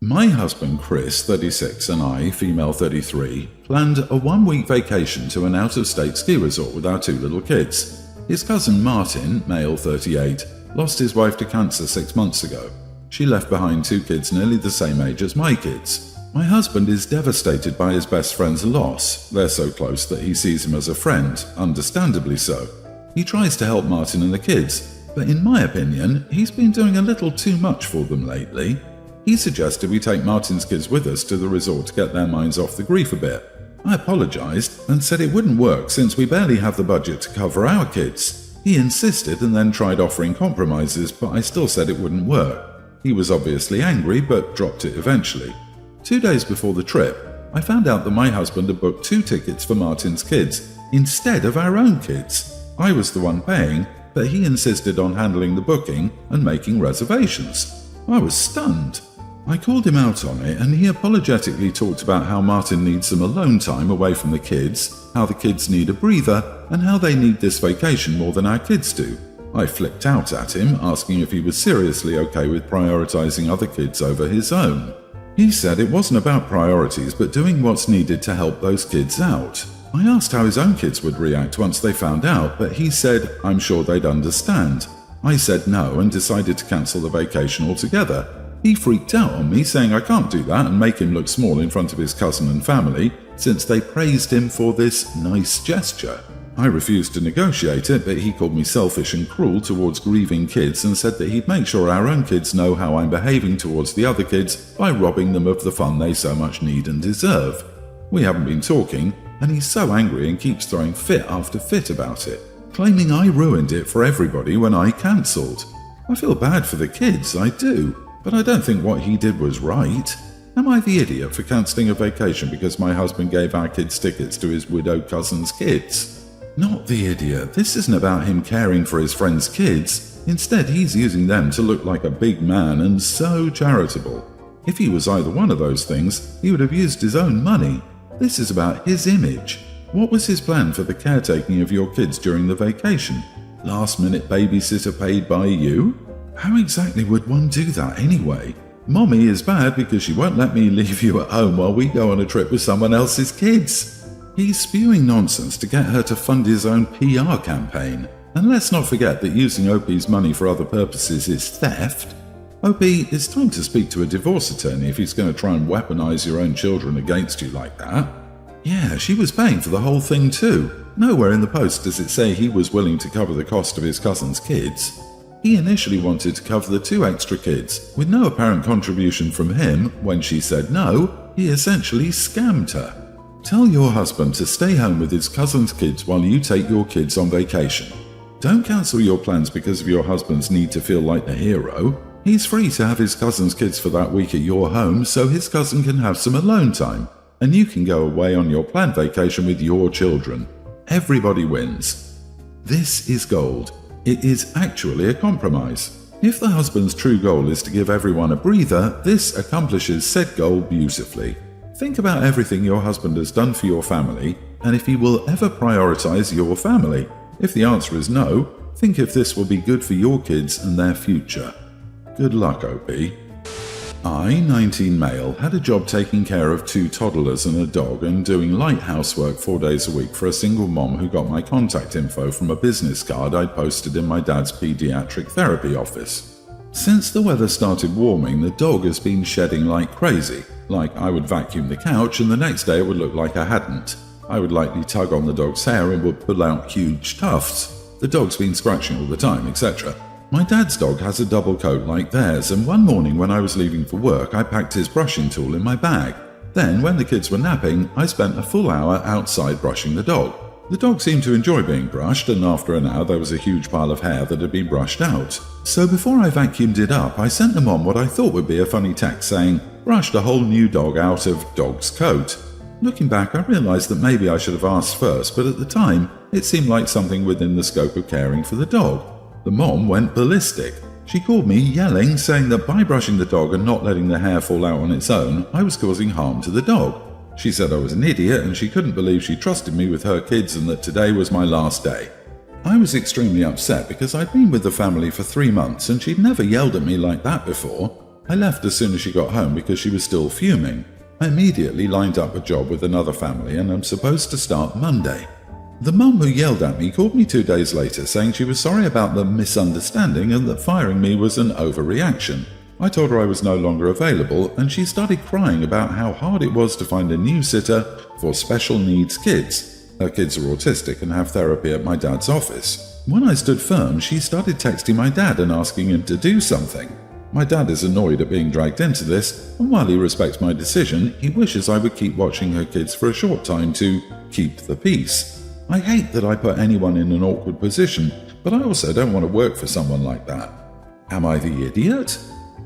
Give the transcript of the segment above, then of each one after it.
My husband Chris, 36, and I, female 33, planned a one-week vacation to an out-of-state ski resort with our two little kids. His cousin Martin, male 38, lost his wife to cancer 6 months ago. She left behind two kids nearly the same age as my kids. My husband is devastated by his best friend's loss. They're so close that he sees him as a friend, understandably so. He tries to help Martin and the kids, but in my opinion, he's been doing a little too much for them lately. He suggested we take Martin's kids with us to the resort to get their minds off the grief a bit. I apologised and said it wouldn't work since we barely have the budget to cover our kids. He insisted and then tried offering compromises, but I still said it wouldn't work. He was obviously angry, but dropped it eventually. 2 days before the trip, I found out that my husband had booked 2 tickets for Martin's kids instead of our own kids. I was the one paying, but he insisted on handling the booking and making reservations. I was stunned. I called him out on it and he apologetically talked about how Martin needs some alone time away from the kids, how the kids need a breather, and how they need this vacation more than our kids do. I flipped out at him, asking if he was seriously okay with prioritizing other kids over his own. He said it wasn't about priorities but doing what's needed to help those kids out. I asked how his own kids would react once they found out, but he said I'm sure they'd understand. I said no and decided to cancel the vacation altogether. He freaked out on me, saying I can't do that and make him look small in front of his cousin and family, since they praised him for this nice gesture. I refused to negotiate it, but he called me selfish and cruel towards grieving kids and said that he'd make sure our own kids know how I'm behaving towards the other kids by robbing them of the fun they so much need and deserve. We haven't been talking, and he's so angry and keeps throwing fit after fit about it, claiming I ruined it for everybody when I cancelled. I feel bad for the kids, I do. But I don't think what he did was right. Am I the idiot for cancelling a vacation because my husband gave our kids tickets to his widowed cousin's kids? Not the idiot. This isn't about him caring for his friend's kids. Instead, he's using them to look like a big man and so charitable. If he was either one of those things, he would have used his own money. This is about his image. What was his plan for the caretaking of your kids during the vacation? Last-minute babysitter paid by you? How exactly would one do that anyway? Mommy is bad because she won't let me leave you at home while we go on a trip with someone else's kids. He's spewing nonsense to get her to fund his own PR campaign. And let's not forget that using OP's money for other purposes is theft. OP, it's time to speak to a divorce attorney if he's going to try and weaponize your own children against you like that. Yeah, she was paying for the whole thing too. Nowhere in the post does it say he was willing to cover the cost of his cousin's kids. He initially wanted to cover the 2 extra kids. With no apparent contribution from him, when she said no, he essentially scammed her. Tell your husband to stay home with his cousin's kids while you take your kids on vacation. Don't cancel your plans because of your husband's need to feel like the hero. He's free to have his cousin's kids for that week at your home so his cousin can have some alone time, and you can go away on your planned vacation with your children. Everybody wins. This is gold. It is actually a compromise. If the husband's true goal is to give everyone a breather, this accomplishes said goal beautifully. Think about everything your husband has done for your family, and if he will ever prioritize your family. If the answer is no, think if this will be good for your kids and their future. Good luck, OP. I, 19 male, had a job taking care of 2 toddlers and a dog and doing light housework 4 days a week for a single mom who got my contact info from a business card I'd posted in my dad's pediatric therapy office. Since the weather started warming, the dog has been shedding like crazy. Like I would vacuum the couch and the next day it would look like I hadn't. I would lightly tug on the dog's hair and would pull out huge tufts. The dog's been scratching all the time, etc. My dad's dog has a double coat like theirs, and one morning when I was leaving for work, I packed his brushing tool in my bag. Then, when the kids were napping, I spent a full hour outside brushing the dog. The dog seemed to enjoy being brushed, and after an hour there was a huge pile of hair that had been brushed out. So before I vacuumed it up, I sent them on what I thought would be a funny text saying, "Brushed a whole new dog out of dog's coat." Looking back, I realised that maybe I should have asked first, but at the time, it seemed like something within the scope of caring for the dog. The mom went ballistic. She called me yelling, saying that by brushing the dog and not letting the hair fall out on its own, I was causing harm to the dog. She said I was an idiot and she couldn't believe she trusted me with her kids and that today was my last day. I was extremely upset because I'd been with the family for 3 months and she'd never yelled at me like that before. I left as soon as she got home because she was still fuming. I immediately lined up a job with another family and I'm supposed to start Monday. The mum who yelled at me called me 2 days later saying she was sorry about the misunderstanding and that firing me was an overreaction. I told her I was no longer available and she started crying about how hard it was to find a new sitter for special needs kids. Her kids are autistic and have therapy at my dad's office. When I stood firm, she started texting my dad and asking him to do something. My dad is annoyed at being dragged into this, and while he respects my decision, he wishes I would keep watching her kids for a short time to keep the peace. I hate that I put anyone in an awkward position, but I also don't want to work for someone like that. Am I the idiot?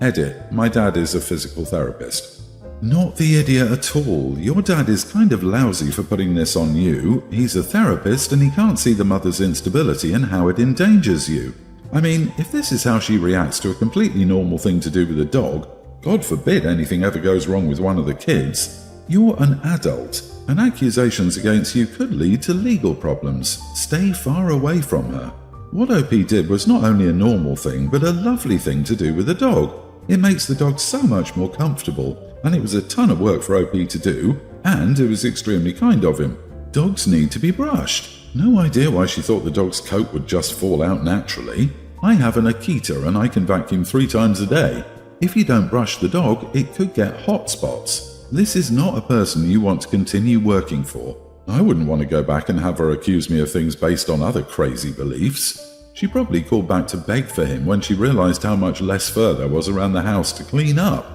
Edit, my dad is a physical therapist. Not the idiot at all. Your dad is kind of lousy for putting this on you. He's a therapist and he can't see the mother's instability and how it endangers you. I mean, if this is how she reacts to a completely normal thing to do with a dog, God forbid anything ever goes wrong with one of the kids. You're an adult, and accusations against you could lead to legal problems. Stay far away from her. What OP did was not only a normal thing, but a lovely thing to do with a dog. It makes the dog so much more comfortable, and it was a ton of work for OP to do, and it was extremely kind of him. Dogs need to be brushed. No idea why she thought the dog's coat would just fall out naturally. I have an Akita and I can vacuum 3 times a day. If you don't brush the dog, it could get hot spots. This is not a person you want to continue working for. I wouldn't want to go back and have her accuse me of things based on other crazy beliefs. She probably called back to beg for him when she realized how much less fur there was around the house to clean up.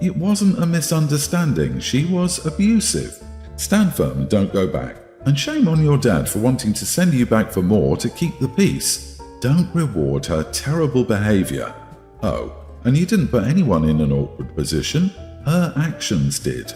It wasn't a misunderstanding, she was abusive. Stand firm and don't go back. And shame on your dad for wanting to send you back for more to keep the peace. Don't reward her terrible behavior. Oh, and you didn't put anyone in an awkward position. Her actions did.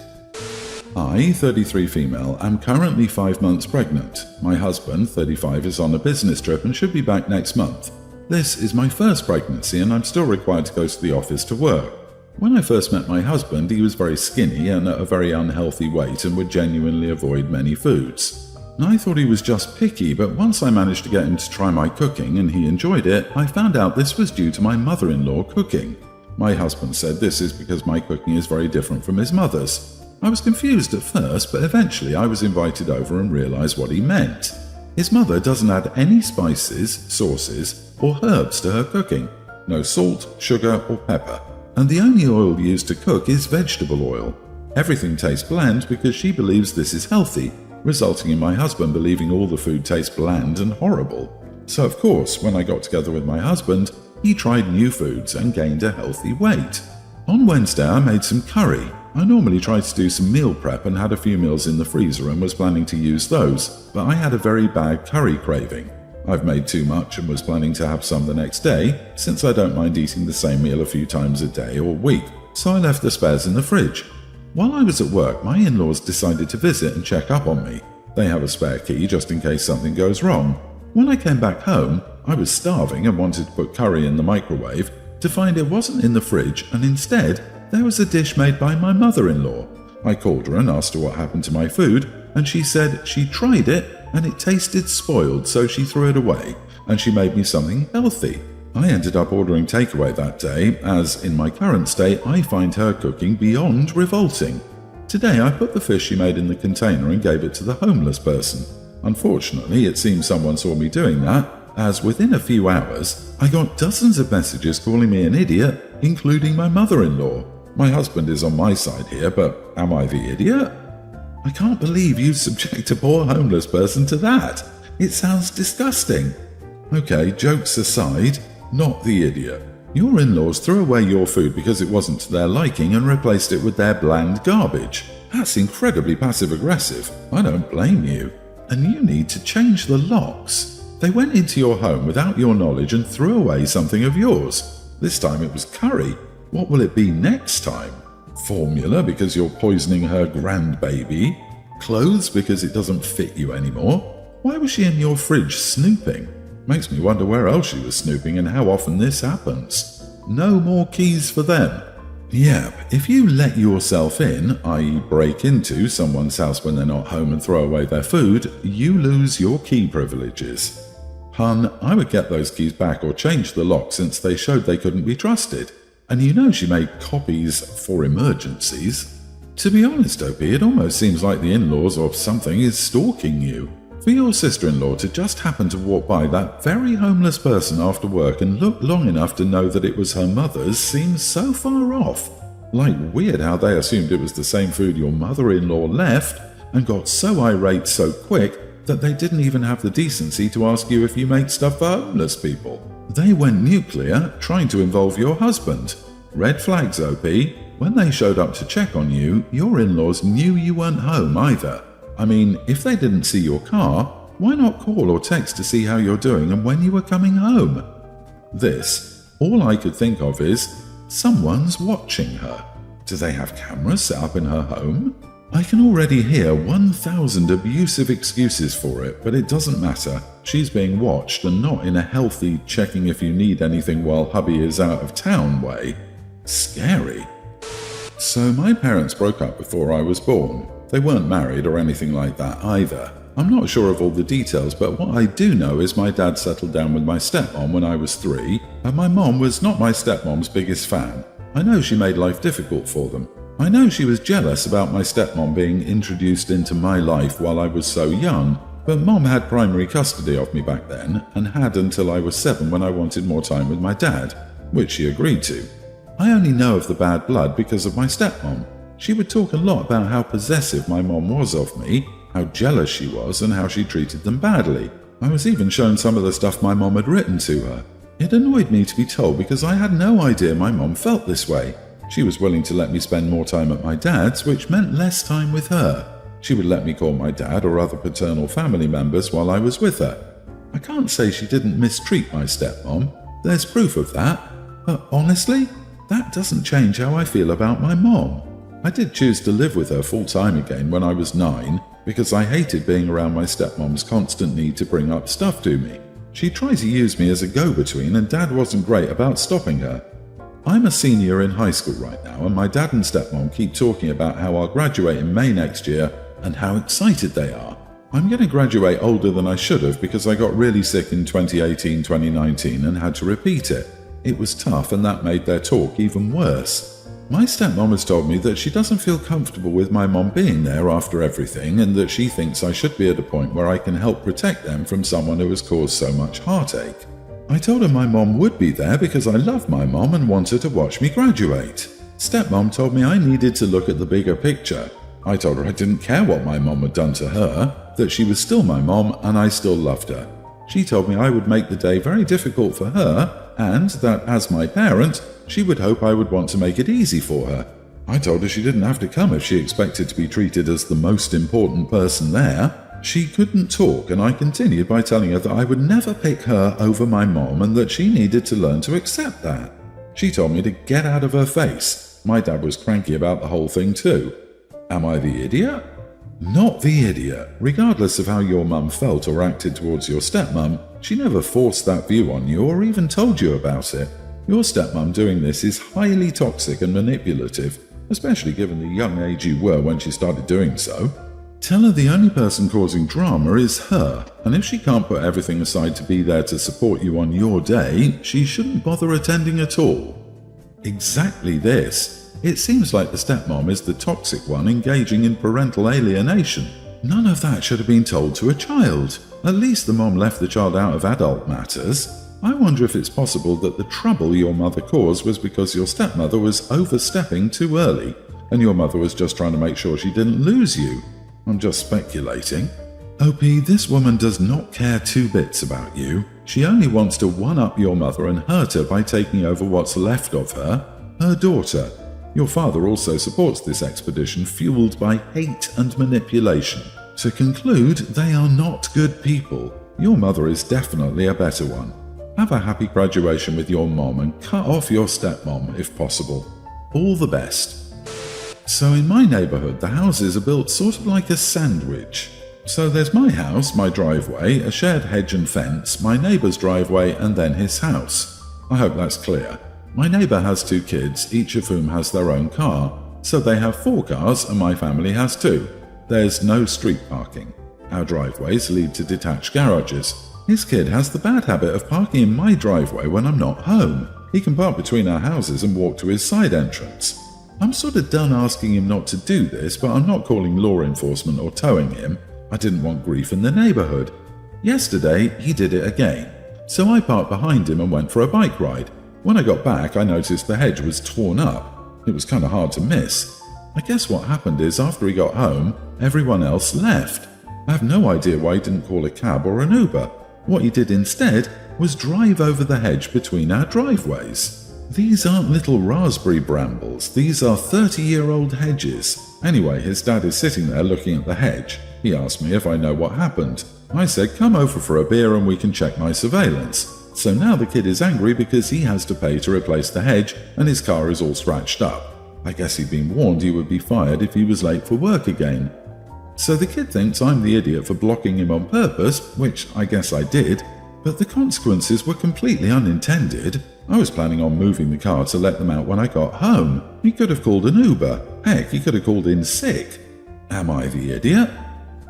I, 33 female, am currently 5 months pregnant. My husband, 35, is on a business trip and should be back next month. This is my first pregnancy and I'm still required to go to the office to work. When I first met my husband, he was very skinny and at a very unhealthy weight and would genuinely avoid many foods. I thought he was just picky, but once I managed to get him to try my cooking and he enjoyed it, I found out this was due to my mother-in-law cooking. My husband said this is because my cooking is very different from his mother's. I was confused at first, but eventually I was invited over and realized what he meant. His mother doesn't add any spices, sauces, or herbs to her cooking. No salt, sugar, or pepper. And the only oil used to cook is vegetable oil. Everything tastes bland because she believes this is healthy, resulting in my husband believing all the food tastes bland and horrible. So of course, when I got together with my husband, he tried new foods and gained a healthy weight. On Wednesday, I made some curry. I normally try to do some meal prep and had a few meals in the freezer and was planning to use those, but I had a very bad curry craving. I've made too much and was planning to have some the next day, since I don't mind eating the same meal a few times a day or week, so I left the spares in the fridge. While I was at work, my in-laws decided to visit and check up on me. They have a spare key just in case something goes wrong. When I came back home, I was starving and wanted to put curry in the microwave, to find it wasn't in the fridge and instead there was a dish made by my mother-in-law. I called her and asked her what happened to my food, and she said she tried it and it tasted spoiled, so she threw it away, and she made me something healthy. I ended up ordering takeaway that day, as in my current state I find her cooking beyond revolting. Today I put the fish she made in the container and gave it to the homeless person. Unfortunately, it seems someone saw me doing that, as within a few hours, I got dozens of messages calling me an idiot, including my mother-in-law. My husband is on my side here, but am I the idiot? I can't believe you subject a poor homeless person to that. It sounds disgusting. Okay, jokes aside, not the idiot. Your in-laws threw away your food because it wasn't to their liking and replaced it with their bland garbage. That's incredibly passive-aggressive. I don't blame you. And you need to change the locks. They went into your home without your knowledge and threw away something of yours. This time it was curry. What will it be next time? Formula because you're poisoning her grandbaby? Clothes because it doesn't fit you anymore? Why was she in your fridge snooping? Makes me wonder where else she was snooping and how often this happens. No more keys for them. Yep, if you let yourself in, i.e. break into someone's house when they're not home and throw away their food, you lose your key privileges. Hun, I would get those keys back or change the lock since they showed they couldn't be trusted. And you know she made copies for emergencies. To be honest, Opie, it almost seems like the in-laws or something is stalking you. For your sister-in-law to just happen to walk by that very homeless person after work and look long enough to know that it was her mother's seems so far off. Like weird how they assumed it was the same food your mother-in-law left and got so irate so quick that they didn't even have the decency to ask you if you make stuff for homeless people. They went nuclear, trying to involve your husband. Red flags, OP. When they showed up to check on you, your in-laws knew you weren't home either. I mean, if they didn't see your car, why not call or text to see how you're doing and when you were coming home? All I could think of is, someone's watching her. Do they have cameras set up in her home? I can already hear 1,000 abusive excuses for it, but it doesn't matter. She's being watched and not in a healthy checking if you need anything while hubby is out of town way. Scary. So my parents broke up before I was born. They weren't married or anything like that either. I'm not sure of all the details, but what I do know is my dad settled down with my stepmom when I was 3, and my mom was not my stepmom's biggest fan. I know she made life difficult for them. I know she was jealous about my stepmom being introduced into my life while I was so young, but mom had primary custody of me back then, and had until I was 7 when I wanted more time with my dad, which she agreed to. I only know of the bad blood because of my stepmom. She would talk a lot about how possessive my mom was of me, how jealous she was, and how she treated them badly. I was even shown some of the stuff my mom had written to her. It annoyed me to be told because I had no idea my mom felt this way. She was willing to let me spend more time at my dad's, which meant less time with her. She would let me call my dad or other paternal family members while I was with her. I can't say she didn't mistreat my stepmom. There's proof of that. But honestly, that doesn't change how I feel about my mom. I did choose to live with her full-time again when I was 9 because I hated being around my stepmom's constant need to bring up stuff to me. She tried to use me as a go-between and Dad wasn't great about stopping her. I'm a senior in high school right now and my dad and stepmom keep talking about how I'll graduate in May next year and how excited they are. I'm going to graduate older than I should have because I got really sick in 2018-2019 and had to repeat it. It was tough and that made their talk even worse. My stepmom has told me that she doesn't feel comfortable with my mom being there after everything and that she thinks I should be at a point where I can help protect them from someone who has caused so much heartache. I told her my mom would be there because I love my mom and want her to watch me graduate. Stepmom told me I needed to look at the bigger picture. I told her I didn't care what my mom had done to her, that she was still my mom and I still loved her. She told me I would make the day very difficult for her and that, as my parent, she would hope I would want to make it easy for her. I told her she didn't have to come if she expected to be treated as the most important person there. She couldn't talk, and I continued by telling her that I would never pick her over my mom and that she needed to learn to accept that. She told me to get out of her face. My dad was cranky about the whole thing too. Am I the idiot? Not the idiot. Regardless of how your mum felt or acted towards your stepmum, she never forced that view on you or even told you about it. Your stepmum doing this is highly toxic and manipulative, especially given the young age you were when she started doing so. Tell her the only person causing drama is her, and if she can't put everything aside to be there to support you on your day, she shouldn't bother attending at all. Exactly this. It seems like the stepmom is the toxic one engaging in parental alienation. None of that should have been told to a child. At least the mom left the child out of adult matters. I wonder if it's possible that the trouble your mother caused was because your stepmother was overstepping too early, and your mother was just trying to make sure she didn't lose you. I'm just speculating. OP, this woman does not care 2 bits about you. She only wants to one-up your mother and hurt her by taking over what's left of her, her daughter. Your father also supports this expedition fueled by hate and manipulation. To conclude, they are not good people. Your mother is definitely a better one. Have a happy graduation with your mom and cut off your stepmom if possible. All the best. So in my neighborhood, the houses are built sort of like a sandwich. So there's my house, my driveway, a shared hedge and fence, my neighbor's driveway, and then his house. I hope that's clear. My neighbor has 2 kids, each of whom has their own car, so they have 4 cars and my family has 2. There's no street parking. Our driveways lead to detached garages. His kid has the bad habit of parking in my driveway when I'm not home. He can park between our houses and walk to his side entrance. I'm sort of done asking him not to do this, but I'm not calling law enforcement or towing him. I didn't want grief in the neighbourhood. Yesterday, he did it again. So I parked behind him and went for a bike ride. When I got back, I noticed the hedge was torn up. It was kind of hard to miss. I guess what happened is after he got home, everyone else left. I have no idea why he didn't call a cab or an Uber. What he did instead was drive over the hedge between our driveways. These aren't little raspberry brambles, these are 30-year-old hedges. Anyway, his dad is sitting there looking at the hedge. He asked me if I know what happened. I said, come over for a beer and we can check my surveillance. So now the kid is angry because he has to pay to replace the hedge and his car is all scratched up. I guess he'd been warned he would be fired if he was late for work again. So the kid thinks I'm the idiot for blocking him on purpose, which I guess I did, but the consequences were completely unintended. I was planning on moving the car to let them out when I got home. He could have called an Uber. Heck, he could have called in sick. Am I the idiot?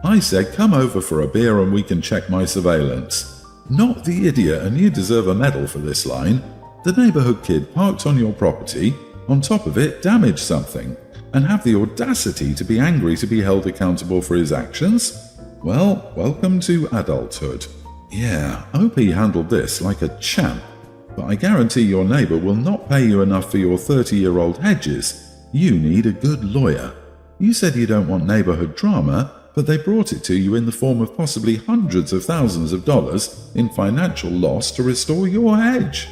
I said, come over for a beer and we can check my surveillance. Not the idiot, and you deserve a medal for this line. The neighbourhood kid parked on your property, on top of it damaged something, and have the audacity to be angry to be held accountable for his actions? Well, welcome to adulthood. Yeah, OP handled this like a champ, but I guarantee your neighbour will not pay you enough for your 30-year-old hedges. You need a good lawyer. You said you don't want neighbourhood drama, but they brought it to you in the form of possibly hundreds of thousands of dollars in financial loss to restore your hedge.